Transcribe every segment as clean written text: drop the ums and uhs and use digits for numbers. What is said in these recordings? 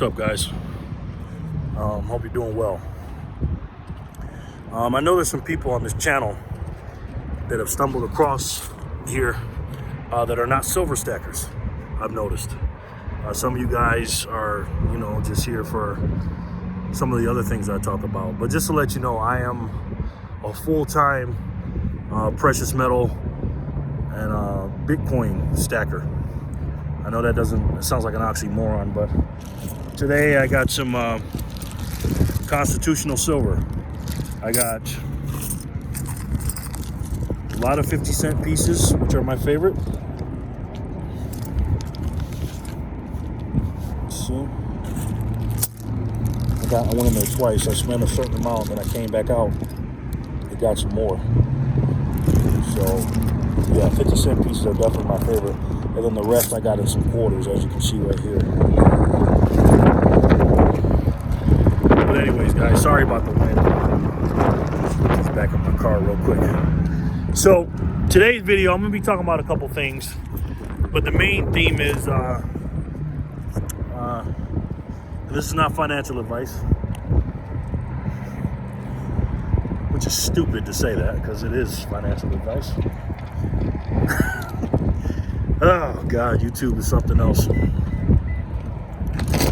What's up, guys? Hope you're doing well. I know there's some people on this channel that have stumbled across here that are not silver stackers. I've noticed. Some of you guys are, just here for some of the other things I talk about. But just to let you know, I am a full-time precious metal and Bitcoin stacker. I know it sounds like an oxymoron, but today I got some constitutional silver. I got a lot of 50-cent pieces, which are my favorite. Let's see. I went in there twice. I spent a certain amount, and I came back out. I got some more. So, yeah, 50-cent pieces are definitely my favorite. And then the rest I got in some quarters, as you can see right here. But anyways, guys, sorry about the wind. Let's back up my car real quick. So, today's video, I'm going to be talking about a couple things. But the main theme is, this is not financial advice. Which is stupid to say that, because it is financial advice. Oh, God, YouTube is something else.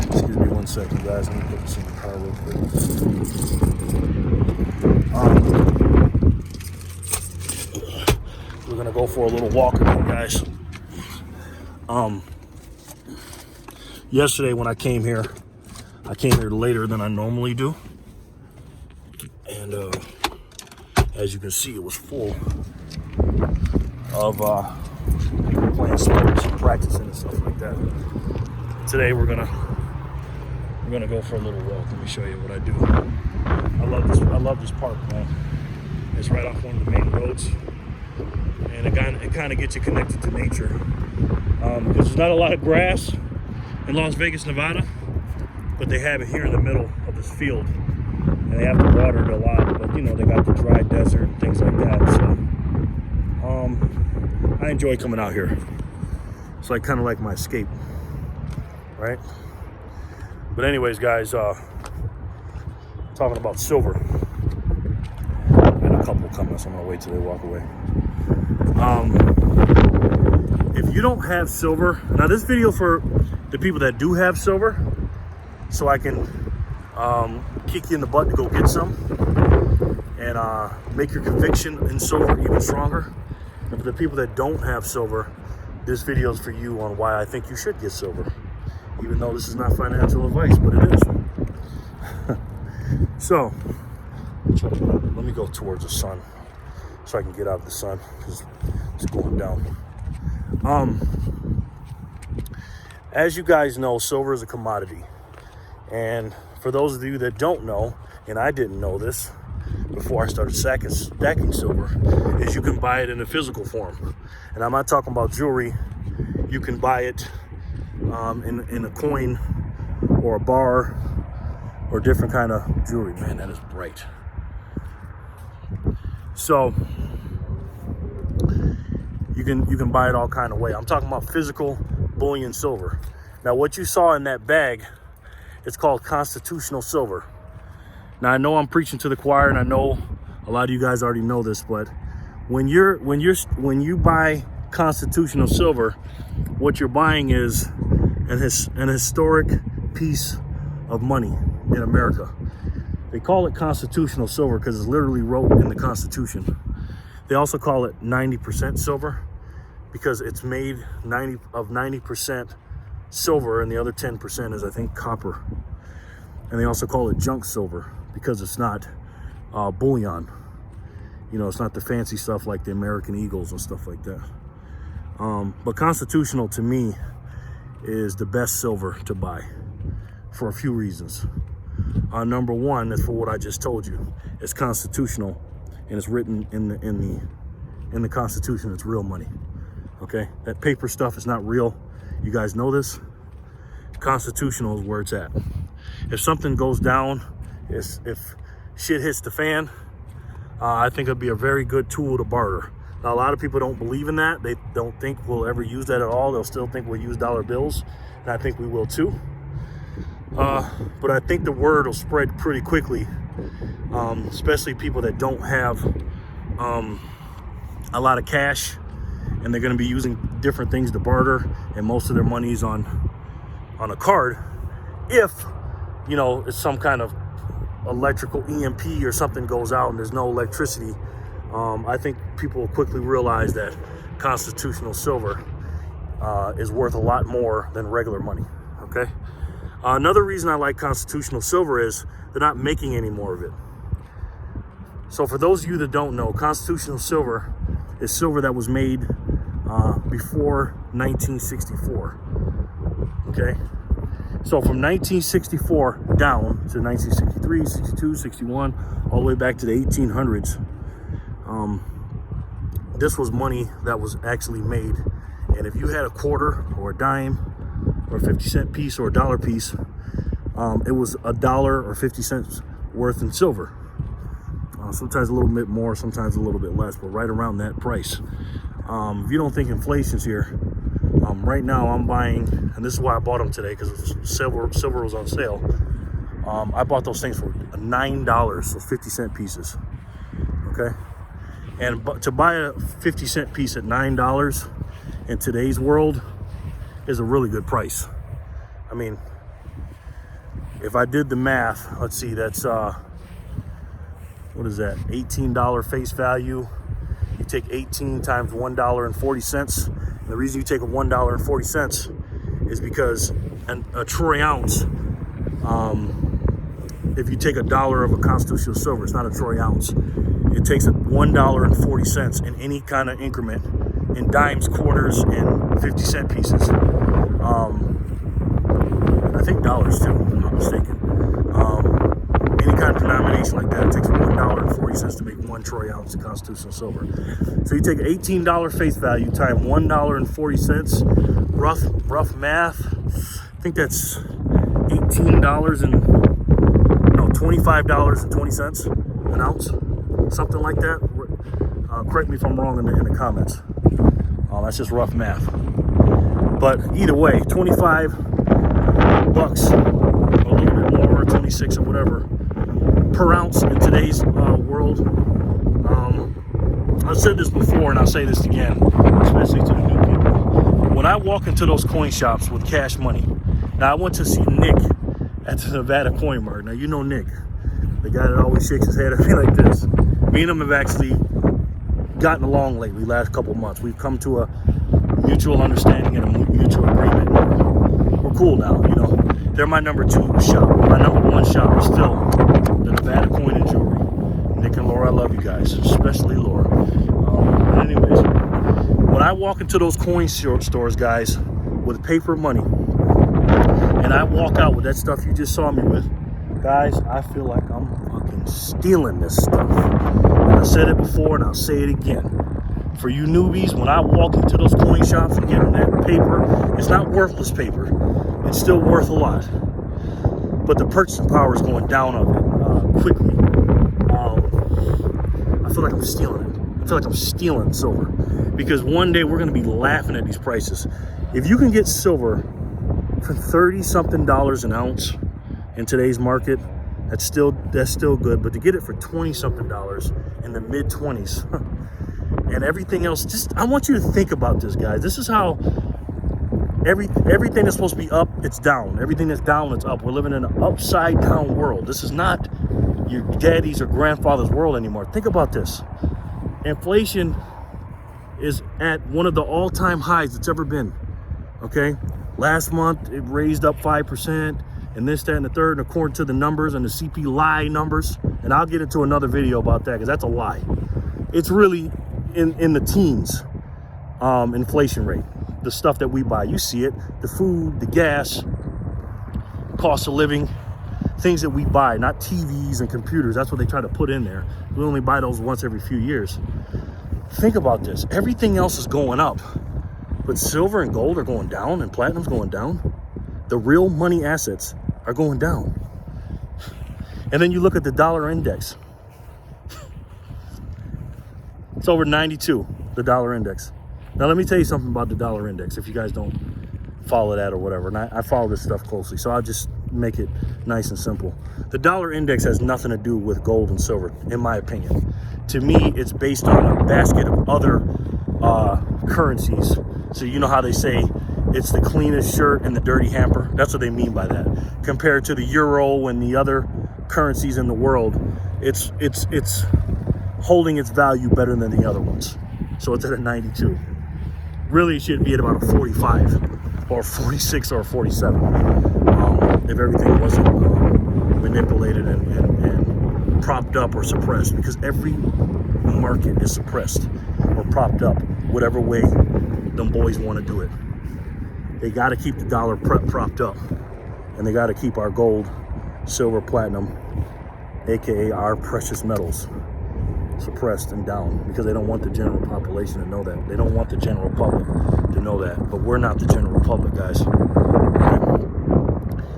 Excuse me one second, guys. Let me put this in the car real quick. We're going to go for a little walk again, guys. Yesterday when I came here later than I normally do. And as you can see, it was full of playing sports and practicing and stuff like that. Today we're gonna go for a little walk. Let me show you what I do. I love this park, man. It's right off one of the main roads, and it kind of gets you connected to nature. Because there's not a lot of grass in Las Vegas, Nevada, but they have it here in the middle of this field, and they have to water it a lot. But they got the dry desert and things like that. So I enjoy coming out here. It's kind of like my escape, right? But anyways, guys, talking about silver. I got a couple comments. I'm gonna wait till they walk away. If you don't have silver, now this video for the people that do have silver, so I can kick you in the butt to go get some and make your conviction in silver even stronger. And for the people that don't have silver, this video is for you on why I think you should get silver, even though this is not financial advice, but it is. So, let me go towards the sun so I can get out of the sun because it's going down. As you guys know, silver is a commodity. And for those of you that don't know, and I didn't know this before I started stacking silver, is you can buy it in a physical form. And I'm not talking about jewelry. You can buy it in a coin or a bar or different kind of jewelry. Man, that is bright. So you can buy it all kind of way. I'm talking about physical bullion silver. Now, what you saw in that bag, it's called constitutional silver. Now, I know I'm preaching to the choir, and I know a lot of you guys already know this, but when you buy constitutional silver, what you're buying is an historic piece of money in America. They call it constitutional silver because it's literally wrote in the Constitution. They also call it 90% silver because it's made 90% silver, and the other 10% is, I think, copper. And they also call it junk silver because it's not bullion. It's not the fancy stuff like the American Eagles and stuff like that. But constitutional, to me, is the best silver to buy for a few reasons. Number one is for what I just told you. It's constitutional, and it's written in the Constitution. It's real money. Okay, that paper stuff is not real. You guys know this. Constitutional is where it's at. If something goes down, if shit hits the fan, I think it'd be a very good tool to barter. Now, a lot of people don't believe in that. They don't think we'll ever use that at all. They'll still think we'll use dollar bills, and I think we will too. But I think the word will spread pretty quickly, especially people that don't have a lot of cash, and they're going to be using different things to barter, and most of their money is on a card. If, you know, it's some kind of electrical EMP or something goes out and there's no electricity, I think people will quickly realize that constitutional silver is worth a lot more than regular money. Okay. Another reason I like constitutional silver is they're not making any more of it. So for those of you that don't know, constitutional silver is silver that was made before 1964. Okay. So from 1964 down to 1963, 62, 61, all the way back to the 1800s, this was money that was actually made. And if you had a quarter or a dime or a 50-cent piece or a dollar piece, it was $1 or 50 cents worth in silver. Sometimes a little bit more, sometimes a little bit less, but right around that price. If you don't think inflation's here, right now I'm buying, and this is why I bought them today, because silver was on sale. I bought those things for $9, so 50-cent pieces. Okay, and to buy a 50-cent piece at $9 in today's world is a really good price. I mean, if I did the math, let's see, that's what is that? $18 face value. You take 18 times $1.40. And the reason you take a $1.40 is because a troy ounce, if you take $1 of a constitutional silver, it's not a troy ounce. It takes a $1.40 in any kind of increment, in dimes, quarters, and 50-cent pieces. I think dollars too, if I'm not mistaken. Any kind of denomination like that, it takes $1.40 to make 1 troy ounce of constitutional silver. So you take $18 face value times $1.40, rough math. I think that's $25.20 an ounce, something like that. Correct me if I'm wrong in the comments. That's just rough math. But either way, 25 bucks, or a little bit more, 26 or whatever, per ounce in today's world. I've said this before and I'll say this again, especially to the new people. When I walk into those coin shops with cash money, now I went to see Nick at the Nevada Coin Mart. Now you know Nick, the guy that always shakes his head at me like this. Me and him have actually gotten along lately, last couple months. We've come to a mutual understanding and a mutual agreement. We're cool now, you know. They're my number 2 shop. My number 1 shop is still the Nevada Coin and Jewelry. Nick and Laura, I love you guys, especially Laura. But anyways, when I walk into those coin stores, guys, with paper money, and I walk out with that stuff you just saw me with, guys, I feel like I'm fucking stealing this stuff. And I said it before and I'll say it again. For you newbies, when I walk into those coin shops and get that paper, it's not worthless paper. It's still worth a lot. But the purchasing power is going down of it quickly. I feel like I'm stealing it. I feel like I'm stealing silver. Because one day we're going to be laughing at these prices. If you can get silver for $30-something an ounce in today's market, that's still good. But to get it for $20-something in the mid-20s, and everything else, just, I want you to think about this, guys. This is how everything that's supposed to be up, it's down. Everything that's down, it's up. We're living in an upside down world. This is not your daddy's or grandfather's world anymore. Think about this. Inflation is at one of the all-time highs it's ever been. Okay, last month it raised up 5%, and this, that, and the third, and according to the numbers and the CPI numbers, and I'll get into another video about that because that's a lie. It's really in the teens, inflation rate. The stuff that we buy, you see it, the food, the gas, cost of living, things that we buy, not TVs and computers. That's what they try to put in there. We only buy those once every few years. Think about this. Everything else is going up, but silver and gold are going down, and platinum's going down. The real money assets are going down. And then you look at the dollar index. It's over 92, the dollar index. Now, let me tell you something about the dollar index if you guys don't follow that or whatever. And I follow this stuff closely, so I'll just make it nice and simple. The dollar index has nothing to do with gold and silver, in my opinion. To me, it's based on a basket of other currencies. So you know how they say it's the cleanest shirt in the dirty hamper? That's what they mean by that. Compared to the euro and the other currencies in the world, it's holding its value better than the other ones. So it's at a 92. Really, it should be at about a 45 or 46 or 47 if everything wasn't manipulated and propped up or suppressed, because every market is suppressed or propped up whatever way them boys want to do it. They got to keep the dollar propped up, and they got to keep our gold, silver, platinum, aka our precious metals, suppressed and down, because they don't want the general population to know that. They don't want the general public to know that. But we're not the general public, guys.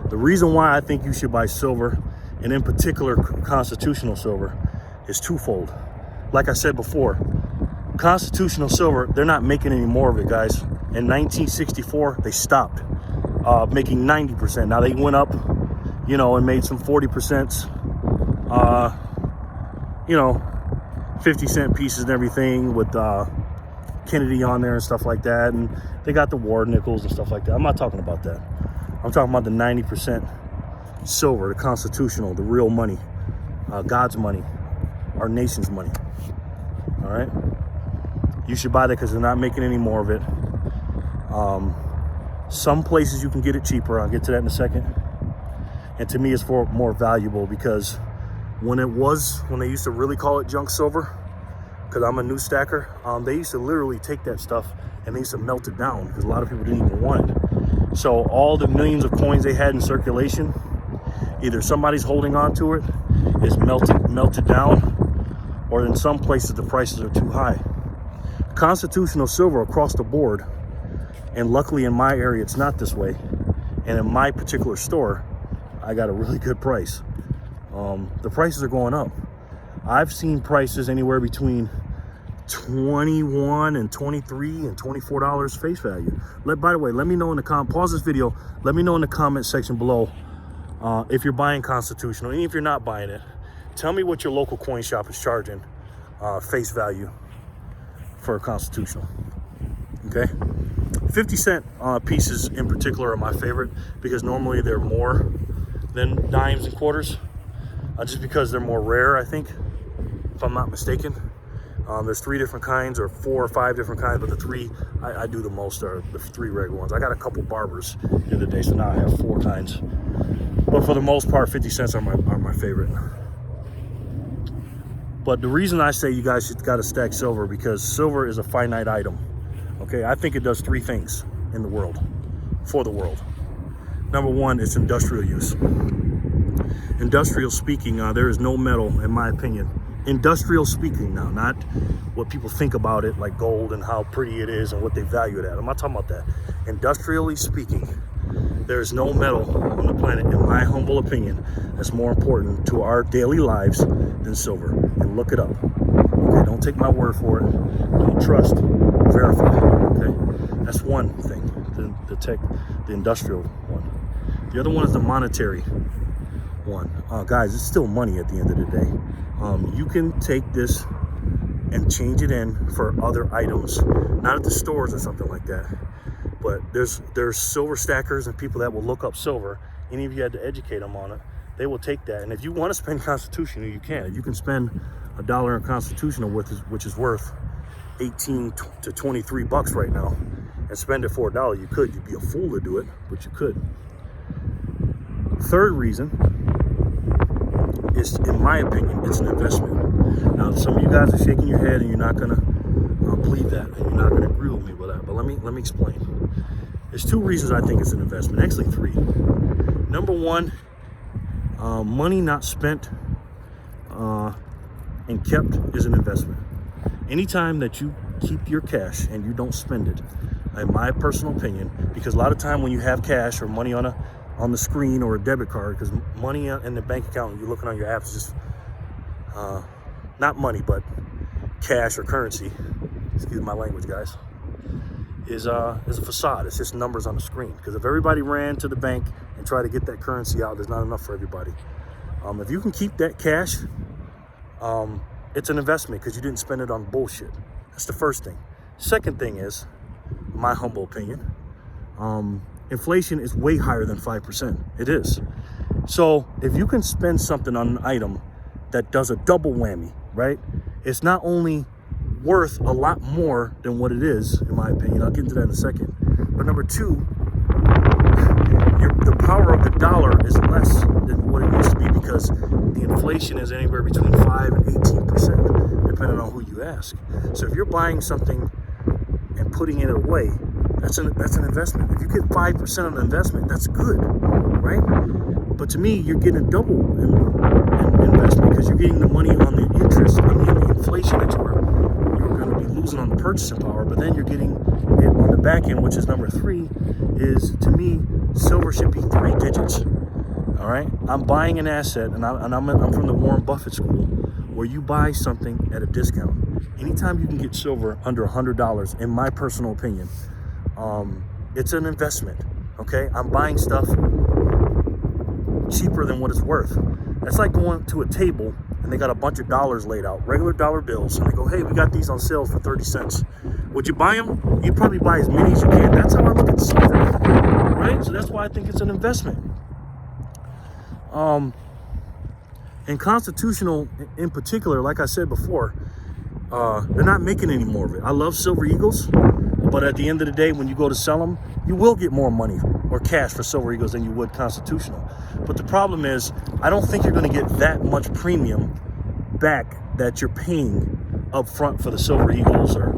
The reason why I think you should buy silver, and in particular constitutional silver, is twofold. Like I said before, constitutional silver, they're not making any more of it, guys. In 1964, they stopped making 90%. Now they went up, you know, and made some 40%, you know, 50-cent pieces and everything with Kennedy on there and stuff like that. And they got the war nickels and stuff like that. I'm not talking about that. I'm talking about the 90% silver, the constitutional, the real money, God's money, our nation's money. All right? You should buy that because they're not making any more of it. Some places you can get it cheaper. I'll get to that in a second. And to me, it's more valuable, because when they used to really call it junk silver, because I'm a new stacker, they used to literally take that stuff and they used to melt it down, because a lot of people didn't even want it. So all the millions of coins they had in circulation, either somebody's holding on to it, is melted down, or in some places the prices are too high. Constitutional silver across the board, and luckily in my area it's not this way, and in my particular store I got a really good price. The prices are going up. I've seen prices anywhere between $21 and $23 and $24 face value. By the way, let me know in the pause this video, let me know in the comment section below if you're buying constitutional. And if you're not buying it, tell me what your local coin shop is charging face value for a constitutional. Okay, 50-cent pieces in particular are my favorite, because normally they're more than dimes and quarters, just because they're more rare, I think, if I'm not mistaken. There's 3 different kinds, or 4 or 5 different kinds, but the 3 I do the most are the 3 regular ones. I got a couple barbers the other day, so now I have 4 kinds. But for the most part, 50 cents are my favorite. But the reason I say you guys should got to stack silver, because silver is a finite item. Okay, I think it does 3 things in the world, for the world. Number 1, it's industrial use. Industrial speaking, there is no metal, in my opinion. Industrial speaking now, not what people think about it, like gold and how pretty it is and what they value it at. I'm not talking about that. Industrially speaking, there is no metal on the planet, in my humble opinion, that's more important to our daily lives than silver. And look it up. Okay, don't take my word for it. Don't trust. Verify. Okay, that's one thing. The industrial one. The other one is the monetary one. Guys, it's still money at the end of the day. You can take this and change it in for other items, not at the stores or something like that, but there's silver stackers and people that will look up silver. Any of you had to educate them on it, they will take that. And if you want to spend constitutional, you can. If you can spend $1 in constitutional, which is worth 18 to 23 bucks right now, and spend it for $1, you could. You'd be a fool to do it, but you could. Third reason is, in my opinion, it's an investment. Now, some of you guys are shaking your head and you're not gonna believe that, and you're not gonna agree with me with that. But let me explain. There's 2 reasons I think it's an investment. Actually, 3. Number 1, money not spent and kept is an investment. Anytime that you keep your cash and you don't spend it, in my personal opinion, because a lot of time when you have cash or money on the screen or a debit card, because money in the bank account, you're looking on your apps, just not money, but cash or currency, excuse my language, guys, is a facade. It's just numbers on the screen. Because if everybody ran to the bank and tried to get that currency out, there's not enough for everybody. If you can keep that cash, it's an investment because you didn't spend it on bullshit. That's the first thing. Second thing is, my humble opinion, inflation is way higher than 5%. It is. So if you can spend something on an item that does a double whammy, right? It's not only worth a lot more than what it is, in my opinion. I'll get into that in a second. But number two, the power of the dollar is less than what it used to be because the inflation is anywhere between 5 and 18%, depending on who you ask. So if you're buying something and putting it away, that's an investment. If you get 5% on an investment, that's good, right? But to me, you're getting a double investment because you're getting the money on the interest, the inflation that you're going to be losing on the purchasing power, but then you're getting it on the back end, which is number 3, is to me, silver should be 3 digits. All right, I'm buying an asset, and I'm from the Warren Buffett school, where you buy something at a discount. Anytime you can get silver under $100, in my personal opinion, it's an investment. Okay, I'm buying stuff cheaper than what it's worth. That's like going to a table and they got a bunch of dollars laid out, regular dollar bills, and they go, hey, we got these on sales for 30 cents. Would you buy them? You'd probably buy as many as you can. That's how I look at silver, right? So that's why I think it's an investment. And Constitutional in particular, like I said before, they're not making any more of it. I love Silver Eagles, but at the end of the day, when you go to sell them, you will get more money or cash for Silver Eagles than you would Constitutional. But the problem is, I don't think you're going to get that much premium back that you're paying up front for the Silver Eagles or,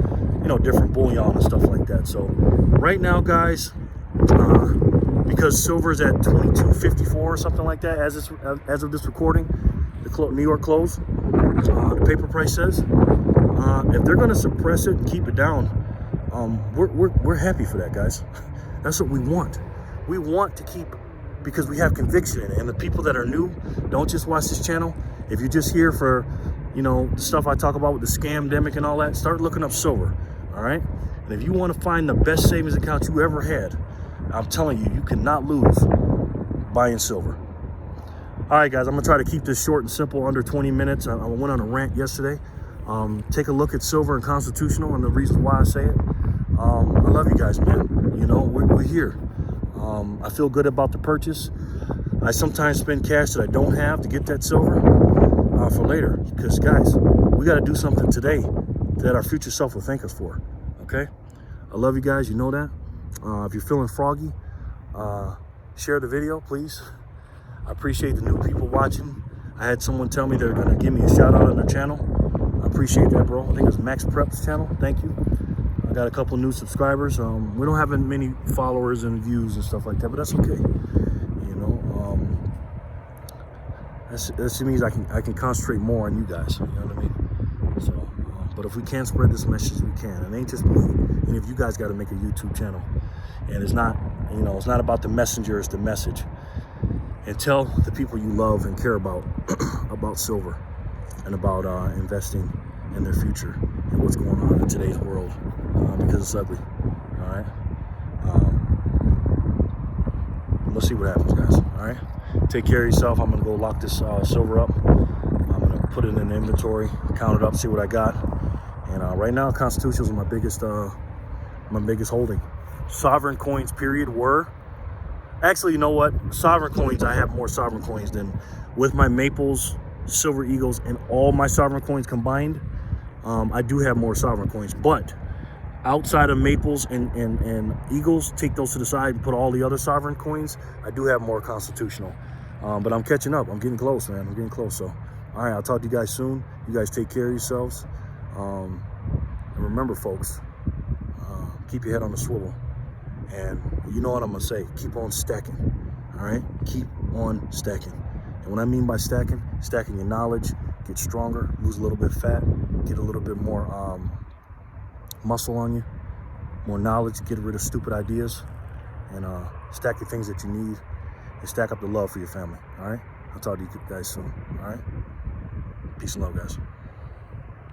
different bullion and stuff like that. So right now, guys, because silver is at $22.54 or something like that as of this recording, the New York close, the paper price says, if they're going to suppress it and keep it down, we're happy for that, guys. That's what we want. We want to keep, because we have conviction in it. And the people that are new, don't just watch this channel. If you're just here for, the stuff I talk about with the scamdemic and all that, start looking up silver, all right? And if you want to find the best savings account you ever had, I'm telling you, you cannot lose buying silver. All right, guys, I'm going to try to keep this short and simple, under 20 minutes. I went on a rant yesterday. Take a look at silver and Constitutional and the reasons why I say it. I love you guys, man. We're here. I feel good about the purchase. I sometimes spend cash that I don't have to get that silver for later. Because, guys, we got to do something today that our future self will thank us for. Okay? I love you guys. You know that. If you're feeling froggy, share the video, please. I appreciate the new people watching. I had someone tell me they're going to give me a shout out on their channel. I appreciate that, bro. I think it was Max Prep's channel. Thank you. I got a couple new subscribers. We don't have many followers and views and stuff like that, but that's okay. That means I can concentrate more on you guys. You know what I mean? So, but if we can spread this message, we can. It ain't just me. And if you guys got to make a YouTube channel, and it's not, it's not about the messenger, it's the message. And tell the people you love and care about about silver and about investing in their future and what's going on in today's world, because it's ugly. All right. Let's see what happens, guys. All right. Take care of yourself. I'm gonna go lock this silver up. I'm gonna put it in the inventory, count it up, see what I got. And right now, Constitutionals are my biggest holding. Sovereign coins, period, were. Actually, you know what? Sovereign coins, I have more sovereign coins than, with my Maples, Silver Eagles, and all my sovereign coins combined. I do have more sovereign coins, but outside of Maples and Eagles, take those to the side and put all the other sovereign coins, I do have more Constitutional. But I'm catching up. I'm getting close, man. I'm getting close. So, all right, I'll talk to you guys soon. You guys take care of yourselves. And remember, folks, keep your head on the swivel. And you know what I'm going to say. Keep on stacking. All right? Keep on stacking. And what I mean by stacking your knowledge, get stronger, lose a little bit of fat, get a little bit more muscle on you, more knowledge, get rid of stupid ideas, and stack your things that you need, and stack up the love for your family. All right? I'll talk to you guys soon. All right? Peace and love, guys.